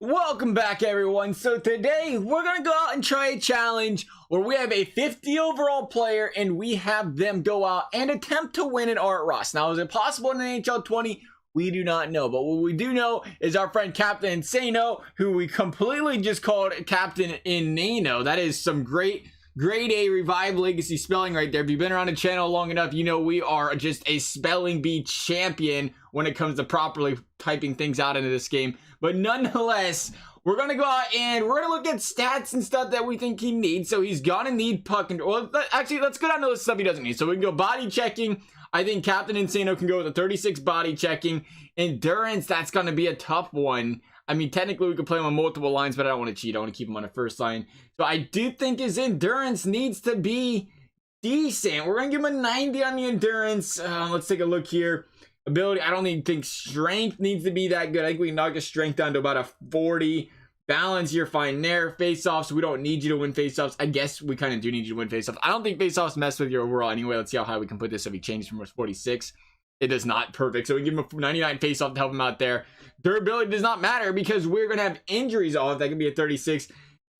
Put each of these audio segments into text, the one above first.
Welcome back, everyone. So today we're gonna go out and try a challenge where we have a 50 overall player and we have them go out and attempt to win an Art Ross. Now, is it possible in NHL 20? We do not know, but what we do know is our friend Captain Insano, who we completely just called Captain Inano. That is some grade A Revive Legacy spelling right there. If you've been around the channel long enough, you know we are just a spelling bee champion when it comes to properly typing things out into this game. But nonetheless, we're going to go out and we're going to look at stats and stuff that we think he needs. So he's going to need puck control. Well, actually, let's go down to the stuff he doesn't need. So we can go body checking. I think Captain Insano can go with a 36 body checking. Endurance, that's going to be a tough one. I mean, technically, we could play him on multiple lines, but I don't want to cheat. I want to keep him on the first line. So I do think his endurance needs to be decent. We're going to give him a 90 on the endurance. Let's take a look here. Ability, I don't even think strength needs to be that good. I think we can knock his strength down to about a 40. Balance, you're fine there. Face-offs, we don't need you to win face-offs. I guess we kind of do need you to win face-offs. I don't think face-offs mess with your overall anyway. Let's see how high we can put this if he changes from 46. It does not. Perfect. So we give him a 99 face-off to help him out there. Durability does not matter because we're going to have injuries off. That could be a 36.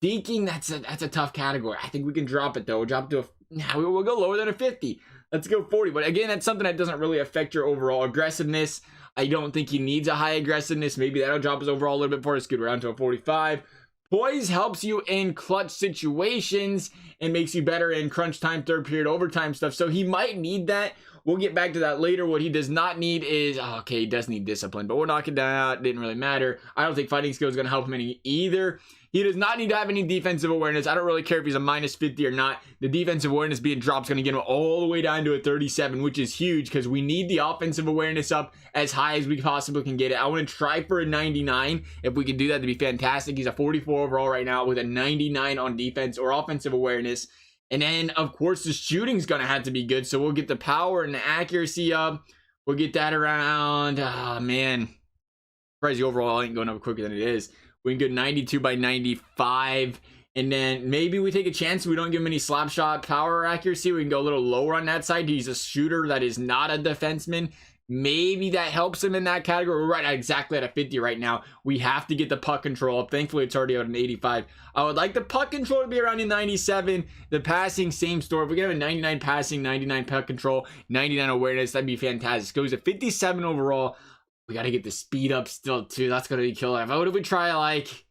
Deking, that's a tough category. I think we can drop it though. We'll drop it to a... Nah, we'll go lower than a 50. Let's go 40. But again, that's something that doesn't really affect your overall aggressiveness. I don't think he needs a high aggressiveness. Maybe that'll drop his overall a little bit for us. Good, we're down to a 45. Poise helps you in clutch situations and makes you better in crunch time, third period, overtime stuff. So he might need that. We'll get back to that later. What he does not need is, okay, he does need discipline, but we'll knock it down. It didn't really matter. I don't think fighting skill is going to help him any either. He does not need to have any defensive awareness. I don't really care if he's a minus 50 or not. The defensive awareness being dropped is going to get him all the way down to a 37, which is huge because we need the offensive awareness up as high as we possibly can get it. I want to try for a 99. If we can do that, that'd be fantastic. He's a 44 overall right now with a 99 on defense or offensive awareness. And then, of course, the shooting's going to have to be good. So we'll get the power and the accuracy up. We'll get that around, man. Surprised the overall ain't going up quicker than it is. We can go 92 by 95. And then maybe we take a chance. We don't give him any slap shot power or accuracy. We can go a little lower on that side. He's a shooter that is not a defenseman. Maybe that helps him in that category. We're right exactly at a 50 right now. We have to get the puck control up. Thankfully, it's already at an 85. I would like the puck control to be around a 97. The passing, same story. If we get a 99 passing, 99 puck control, 99 awareness, that'd be fantastic. Goes to 57 overall. We got to get the speed up still, too. That's going to be killer. What if we try, like...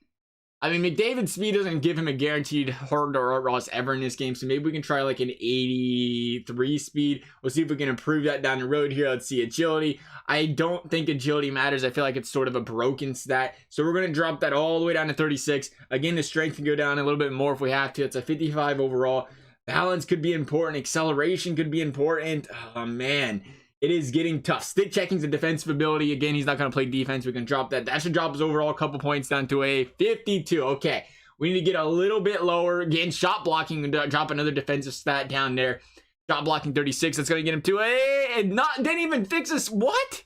I mean, McDavid's speed doesn't give him a guaranteed hard or Art Ross ever in this game, so maybe we can try like an 83 speed. We'll see if we can improve that down the road here. Let's see, agility. I don't think agility matters. I feel like it's sort of a broken stat, so we're going to drop that all the way down to 36. Again, the strength can go down a little bit more if we have to. It's a 55 overall. Balance could be important. Acceleration could be important. Oh, man. It is getting tough. Stick checking's a defensive ability. Again, he's not going to play defense. We can drop that. That should drop his overall a couple points down to a 52. Okay. We need to get a little bit lower. Again, shot blocking and drop another defensive stat down there. Shot blocking 36. That's going to get him to a... Didn't even fix this. What?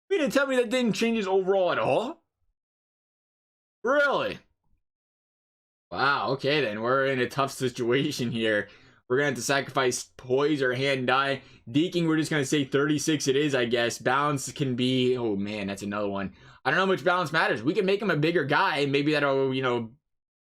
You mean to tell me that didn't change his overall at all? Really? Wow. Okay, then. We're in a tough situation here. We're going to have to sacrifice poise or hand die. Deking, we're just going to say 36 it is, I guess. Balance can be... Oh, man, that's another one. I don't know how much balance matters. We can make him a bigger guy. Maybe that'll,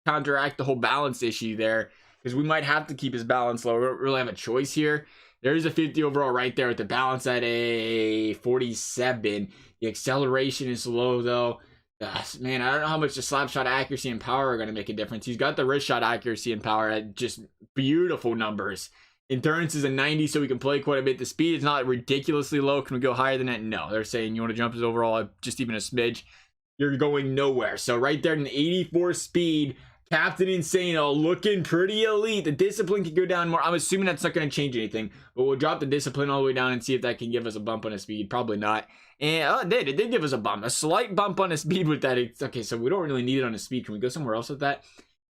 counteract the whole balance issue there. Because we might have to keep his balance low. We don't really have a choice here. There's a 50 overall right there with the balance at a 47. The acceleration is low, though. Man, I don't know how much the slap shot accuracy and power are going to make a difference. He's got the wrist shot accuracy and power at just beautiful numbers. Endurance is a 90, so we can play quite a bit. The speed is not ridiculously low. Can we go higher than that? No. They're saying you want to jump his overall just even a smidge. You're going nowhere. So right there, an 84 speed. Captain Insano looking pretty elite. The discipline can go down more. I'm assuming that's not going to change anything, but we'll drop the discipline all the way down and see if that can give us a bump on his speed. Probably not. And it did give us a bump, a slight bump on his speed with that. Okay, so we don't really need it on his speed. Can we go somewhere else with that?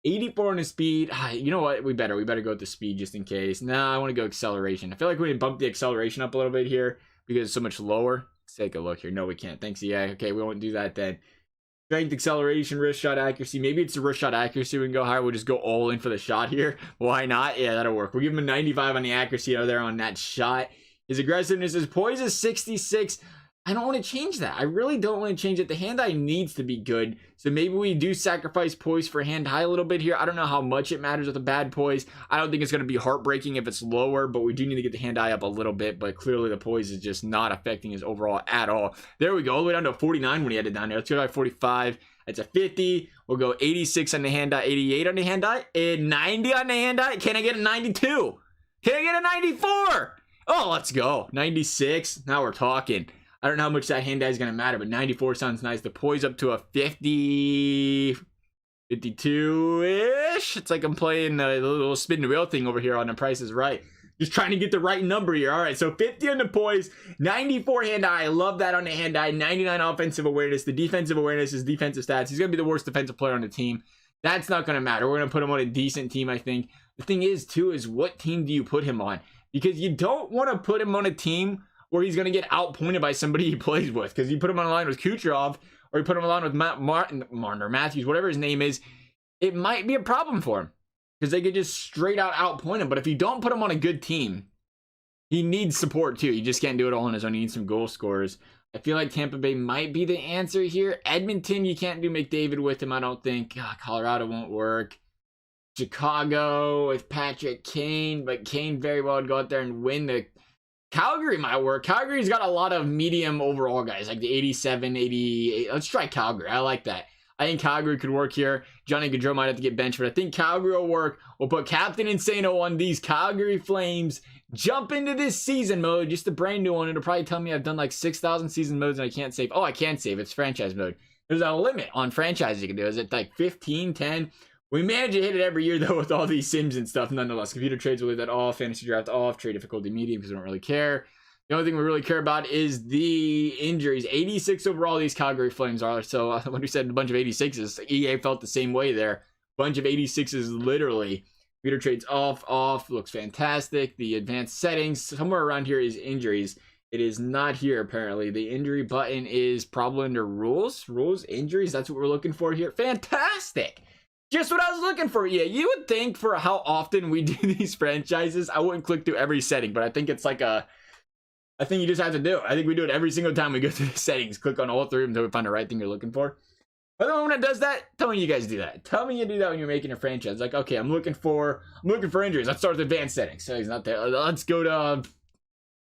84 on his speed. You know what? We better go with the speed just in case. Nah, I want to go acceleration. I feel like we can bump the acceleration up a little bit here because it's so much lower. Let's take a look here. No, we can't. Thanks, EA. Okay, we won't do that then. Strength, acceleration, wrist shot accuracy. Maybe it's the wrist shot accuracy. We can go higher. We'll just go all in for the shot here. Why not? Yeah, that'll work. We'll give him a 95 on the accuracy out there on that shot. His aggressiveness, his poise is 66. I don't want to change that. I really don't want to change it. The hand-eye needs to be good. So maybe we do sacrifice poise for hand-high a little bit here. I don't know how much it matters with a bad poise. I don't think it's going to be heartbreaking if it's lower, but we do need to get the hand-eye up a little bit. But clearly the poise is just not affecting his overall at all. There we go. All the way down to 49 when he had it down here. Let's go to 45. That's a 50. We'll go 86 on the hand-eye, 88 on the hand-eye, and 90 on the hand-eye. Can I get a 92? Can I get a 94? Oh, let's go. 96. Now we're talking. I don't know how much that hand-eye is going to matter, but 94 sounds nice. The poise up to a 50, 52-ish. It's like I'm playing the little spin the wheel thing over here on The Price is Right. Just trying to get the right number here. All right, so 50 on the poise, 94 hand-eye. I love that on the hand-eye. 99 offensive awareness. The defensive awareness is defensive stats. He's going to be the worst defensive player on the team. That's not going to matter. We're going to put him on a decent team, I think. The thing is, too, is what team do you put him on? Because you don't want to put him on a team where he's going to get outpointed by somebody he plays with. Because you put him on a line with Kucherov, or you put him on a line with Martin or Matthews, whatever his name is, it might be a problem for him. Because they could just straight out outpoint him. But if you don't put him on a good team, he needs support too. He just can't do it all on his own. He needs some goal scorers. I feel like Tampa Bay might be the answer here. Edmonton, you can't do McDavid with him, I don't think. Colorado won't work. Chicago with Patrick Kane, but Kane very well would go out there and win. The Calgary might work. Calgary's got a lot of medium overall guys, like the 87, 88. Let's try Calgary. I like that. I think Calgary could work here. Johnny Gaudreau might have to get benched, but I think Calgary will work. We'll put Captain Insano on these Calgary Flames. Jump into this season mode, just a brand new one. It'll probably tell me I've done like 6,000 season modes and I can't save. Oh, I can save. It's franchise mode. There's a limit on franchise you can do. Is it like 15, 10? We manage to hit it every year, though, with all these sims and stuff, nonetheless. Computer trades will leave that off. Fantasy draft off. Trade difficulty medium because we don't really care. The only thing we really care about is the injuries. 86 overall, these Calgary Flames are. So when we said a bunch of 86s, EA felt the same way there. Bunch of 86s, literally. Computer trades off. Looks fantastic. The advanced settings, somewhere around here is injuries. It is not here, apparently. The injury button is probably under rules. Rules, injuries, that's what we're looking for here. Fantastic. Just what I was looking for. Yeah, you would think for how often we do these franchises, I wouldn't click through every setting, but I think it's like a, I think you just have to do it. I think we do it every single time we go through the settings. Click on all three of them until we find the right thing you're looking for. But then when it does that, tell me you guys do that. Tell me you do that when you're making a franchise. Like, okay, I'm looking for injuries. Let's start with advanced settings. So he's not there. Let's go to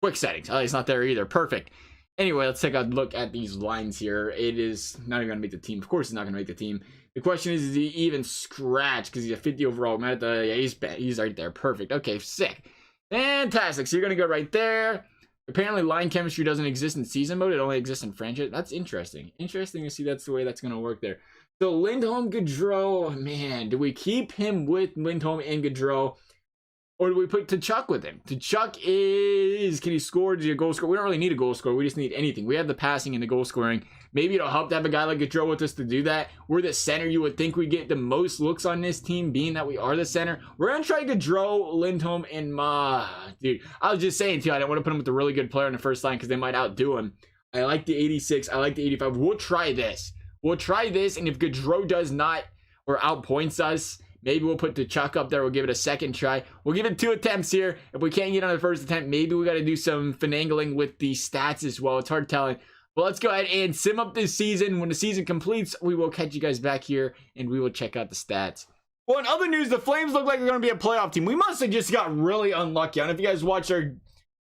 quick settings. Oh, he's not there either. Perfect. Anyway, let's take a look at these lines here. It is not even going to make the team. Of course, he's not going to make the team. The question is he even scratch? Because he's a 50 overall. Man, he's right there. Perfect. Okay, sick. Fantastic. So you're going to go right there. Apparently, line chemistry doesn't exist in season mode. It only exists in franchise. That's interesting. Interesting to see that's the way that's going to work there. So Lindholm, Gaudreau, man, do we keep him with Lindholm and Gaudreau? Or do we put Tkachuk with him? Tkachuk is, can he score? Is he a goal scorer? We don't really need a goal scorer. We just need anything. We have the passing and the goal scoring. Maybe it'll help to have a guy like Gaudreau with us to do that. We're the center. You would think we get the most looks on this team, being that we are the center. We're going to try Gaudreau, Lindholm, and dude, I was just saying, too, I don't want to put him with a really good player in the first line because they might outdo him. I like the 86. I like the 85. We'll try this. We'll try this, and if Gaudreau does not or outpoints us, maybe we'll put Tkachuk up there. We'll give it a second try. We'll give it 2 attempts here. If we can't get on the first attempt, maybe we got to do some finagling with the stats as well. It's hard telling. But let's go ahead and sim up this season. When the season completes, we will catch you guys back here, and we will check out the stats. Well, in other news, the Flames look like they're going to be a playoff team. We must have just got really unlucky. I don't know if you guys watched our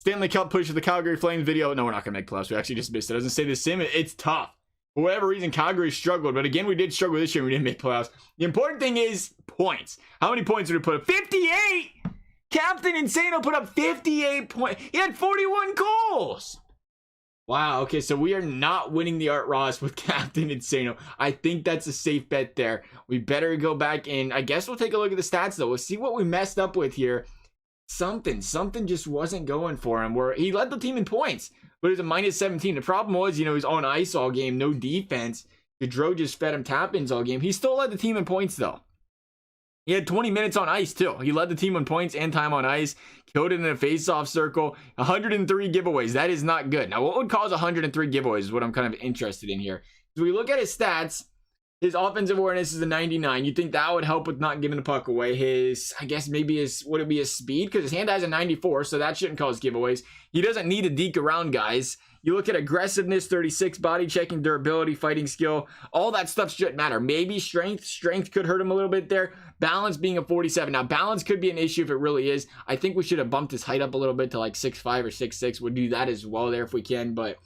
Stanley Cup push of the Calgary Flames video. No, we're not going to make playoffs. We actually just missed it. It doesn't say the sim. It's tough. For whatever reason, Calgary struggled. But again, we did struggle this year. We didn't make playoffs. The important thing is points. How many points did we put up? 58! Captain Insano put up 58 points. He had 41 goals. Wow, okay, so we are not winning the Art Ross with Captain Insano. I think that's a safe bet there. We better go back and I guess we'll take a look at the stats, though. We'll see what we messed up with here. Something just wasn't going for him. Where he led the team in points, but it was a -17. The problem was, he's on ice all game, no defense. Gaudreau just fed him tap-ins all game. He still led the team in points, though. He had 20 minutes on ice, too. He led the team in points and time on ice. Killed it in a face-off circle. 103 giveaways. That is not good. Now, what would cause 103 giveaways is what I'm kind of interested in here. As we look at his stats, His offensive awareness is a 99. You'd think that would help with not giving the puck away. His, I guess maybe his, would it be his speed? Because his hand-eye is a 94, so that shouldn't cause giveaways. He doesn't need to deke around guys. You look at aggressiveness, 36, body checking, durability, fighting skill. All that stuff shouldn't matter. Maybe strength. Strength could hurt him a little bit there. Balance being a 47. Now, balance could be an issue if it really is. I think we should have bumped his height up a little bit to like 6'5 or 6'6. We'll do that as well there if we can, but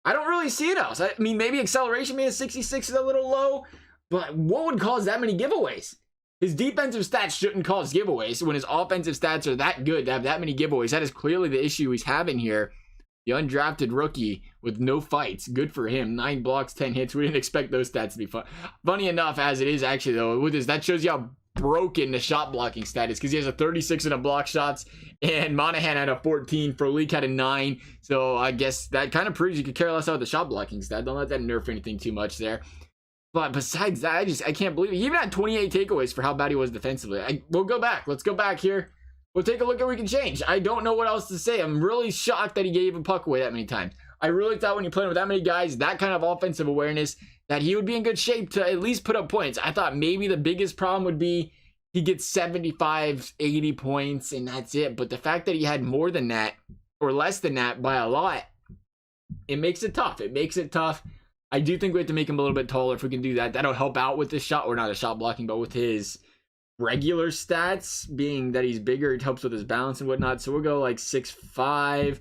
I don't really see it else. I mean, maybe acceleration being a 66 is a little low, but what would cause that many giveaways? His defensive stats shouldn't cause giveaways when his offensive stats are that good to have that many giveaways. That is clearly the issue he's having here. The undrafted rookie with no fights. Good for him. 9 blocks, 10 hits. We didn't expect those stats to be fun. Funny enough, as it is actually, though, with this, that shows you how broken the shot blocking stat is, because he has a 36 in the block shots, and Monahan had a 14. Frolik had a 9. So I guess that kind of proves you could care less about the shot blocking stat. Don't let that nerf anything too much there. But besides that, I can't believe it. He even had 28 takeaways for how bad he was defensively. We'll go back. Let's go back here. We'll take a look at what we can change. I don't know what else to say. I'm really shocked that he gave a puck away that many times. I really thought when you're playing with that many guys, that kind of offensive awareness, that he would be in good shape to at least put up points. I thought maybe the biggest problem would be he gets 75, 80 points, and that's it. But the fact that he had more than that, or less than that by a lot, it makes it tough. It makes it tough. I do think we have to make him a little bit taller if we can do that. That'll help out with this shot, or not a shot blocking, but with his regular stats, being that he's bigger, it helps with his balance and whatnot. So we'll go like 6'5".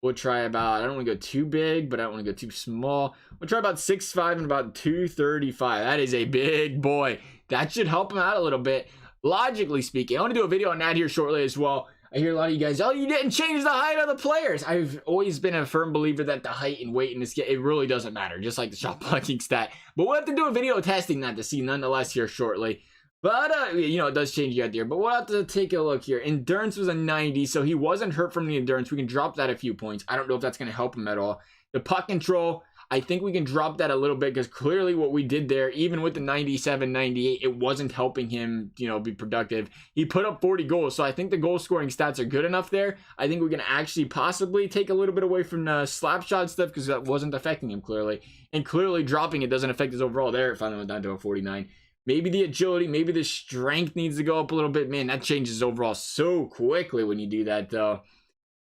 We'll try about, I don't want to go too big, but I don't want to go too small. We'll try about 6'5" and about 235. That is a big boy. That should help him out a little bit. Logically speaking, I want to do a video on that here shortly as well. I hear a lot of you guys, oh, you didn't change the height of the players. I've always been a firm believer that the height and weight in this game, it really doesn't matter, just like the shot blocking stat. But we'll have to do a video testing that to see nonetheless here shortly. But, you know, it does change you out there. But we'll have to take a look here. Endurance was a 90, so he wasn't hurt from the endurance. We can drop that a few points. I don't know if that's going to help him at all. The puck control, I think we can drop that a little bit, because clearly what we did there, even with the 97, 98, it wasn't helping him, you know, be productive. He put up 40 goals, so I think the goal scoring stats are good enough there. I think we can actually possibly take a little bit away from the slap shot stuff, because that wasn't affecting him clearly. And clearly dropping it doesn't affect his overall there. It finally went down to a 49. Maybe the agility, maybe the strength needs to go up a little bit. Man, that changes overall so quickly when you do that, though.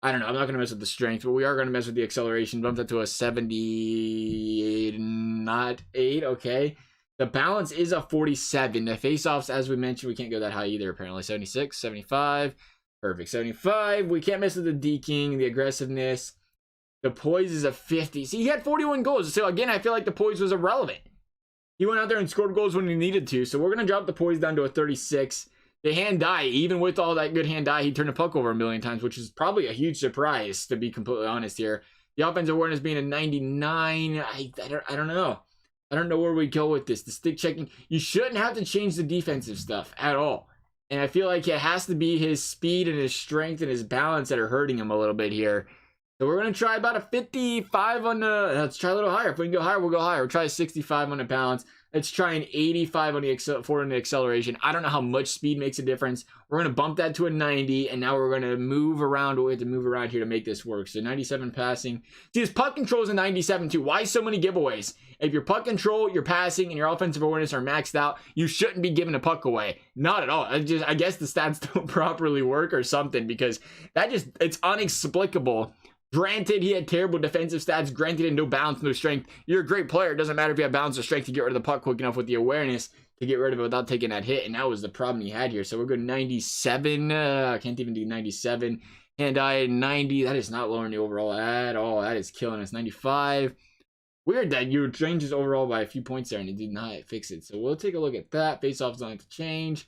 I don't know. I'm not going to mess with the strength, but we are going to mess with the acceleration. Bump that to a 78, not 8. Okay. The balance is a 47. The face-offs, as we mentioned, we can't go that high either, apparently. 76, 75. Perfect. 75. We can't mess with the deking, the aggressiveness. The poise is a 50. See, he had 41 goals. So, again, I feel like the poise was irrelevant. He went out there and scored goals when he needed to. So, we're going to drop the poise down to a 36. The hand-eye, even with all that good hand-eye, he turned the puck over a million times, which is probably a huge surprise, to be completely honest here. The offensive awareness being a 99, I don't know. I don't know where we go with this. The stick checking, you shouldn't have to change the defensive stuff at all. And I feel like it has to be his speed and his strength and his balance that are hurting him a little bit here. So we're going to try about a 55 on the, let's try a little higher. If we can go higher, we'll go higher. We'll try a 65 on the balance. Let's try an 85 on the acceleration. I don't know how much speed makes a difference. We're going to bump that to a 90, and now we're going to move around. We have to move around here to make this work. So 97 passing. See, his puck control is a 97 too. Why so many giveaways? If your puck control, your passing, and your offensive awareness are maxed out, you shouldn't be giving a puck away. Not at all. I guess the stats don't properly work or something, because it's inexplicable. Granted, he had terrible defensive stats. Granted, he had no balance, no strength. You're a great player. It doesn't matter if you have balance or strength to get rid of the puck quick enough with the awareness to get rid of it without taking that hit. And that was the problem he had here. So we're going 97. I can't even do 97. And I had 90. That is not lowering the overall at all. That is killing us. 95. Weird that you changed his overall by a few points there and it did not fix it. So we'll take a look at that. Face-offs don't have to change.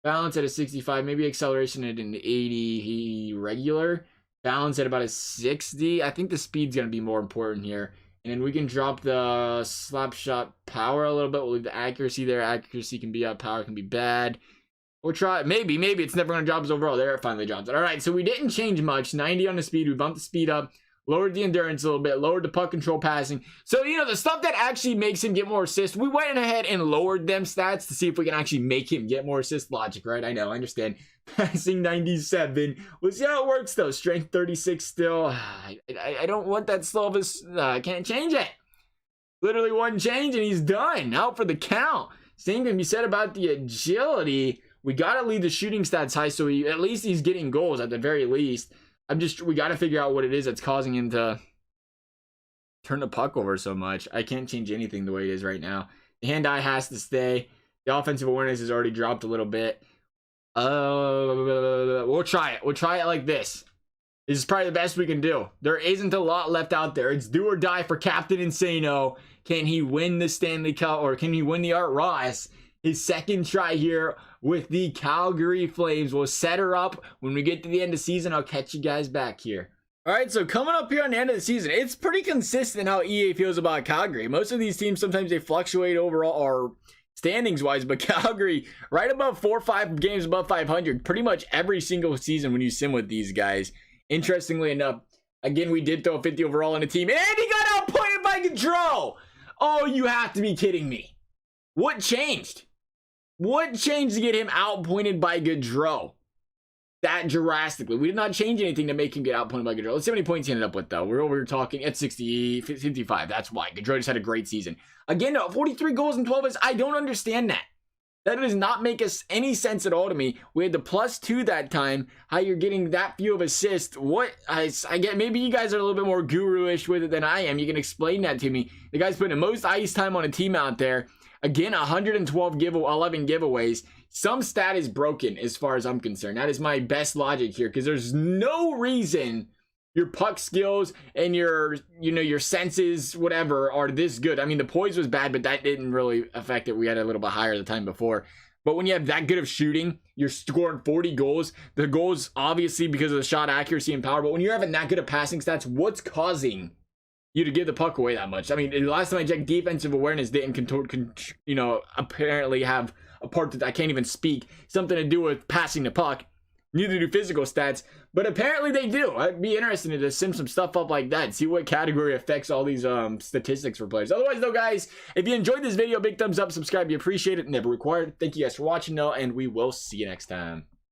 Balance at a 65. Maybe acceleration at an 80 regular. Balance at about a 60. I think the speed's going to be more important here. And then we can drop the slap shot power a little bit. We'll leave the accuracy there. Accuracy can be up. Power can be bad. We'll try. Maybe it's never going to drop his overall. There, it finally dropped it. All right, so we didn't change much. 90 on the speed. We bumped the speed up. Lowered the endurance a little bit. Lowered the puck control passing. So, you know, the stuff that actually makes him get more assists, we went ahead and lowered them stats to see if we can actually make him get more assist. Logic, right? I know, I understand. Passing 97. We'll see how it works, though. Strength 36 still. I don't want that slow of a... I can't change it. Literally one change and he's done. Out for the count. Same can be said about the agility. We got to leave the shooting stats high, so at least he's getting goals at the very least. We got to figure out what it is that's causing him to turn the puck over so much. I can't change anything the way it is right now. The hand-eye has to stay. The offensive awareness has already dropped a little bit. We'll try it. We'll try it like this. This is probably the best we can do. There isn't a lot left out there. It's do or die for Captain Insano. Can he win the Stanley Cup, or can he win the Art Ross? His second try here with the Calgary Flames. We'll set her up. When we get to the end of the season, I'll catch you guys back here. All right, so coming up here on the end of the season, it's pretty consistent how EA feels about Calgary. Most of these teams, sometimes they fluctuate overall or standings-wise, but Calgary, right above 4 or 5 games above 500, pretty much every single season when you sim with these guys. Interestingly enough, again, we did throw 50 overall in a team, and he got outpointed by Gaudreau. Oh, you have to be kidding me. What changed? What changed to get him outpointed by Gaudreau that drastically? We did not change anything to make him get outpointed by Gaudreau. Let's see how many points he ended up with, though. We're talking at 60, 55. That's why. Gaudreau just had a great season. Again, 43 goals and 12 assists. I don't understand that. That does not make any sense at all to me. We had the +2 that time. How you're getting that few of assists? What? I get. Maybe you guys are a little bit more guru-ish with it than I am. You can explain that to me. The guy's putting the most ice time on a team out there. Again, 111 giveaways. Some stat is broken as far as I'm concerned. That is my best logic here, because there's no reason your puck skills and your senses, whatever, are this good. I mean, the poise was bad, but that didn't really affect it. We had a little bit higher the time before. But when you have that good of shooting, you're scoring 40 goals. The goals, obviously, because of the shot accuracy and power. But when you're having that good of passing stats, what's causing you to give the puck away that much? I mean, the last time I checked, defensive awareness didn't apparently have a part that I can't even speak. Something to do with passing the puck. Neither do physical stats, but apparently they do. I'd be interested to sim some stuff up like that, see what category affects all these statistics for players. Otherwise, though, guys, if you enjoyed this video, big thumbs up, subscribe. You appreciate it. Never required. Thank you guys for watching, though, and we will see you next time.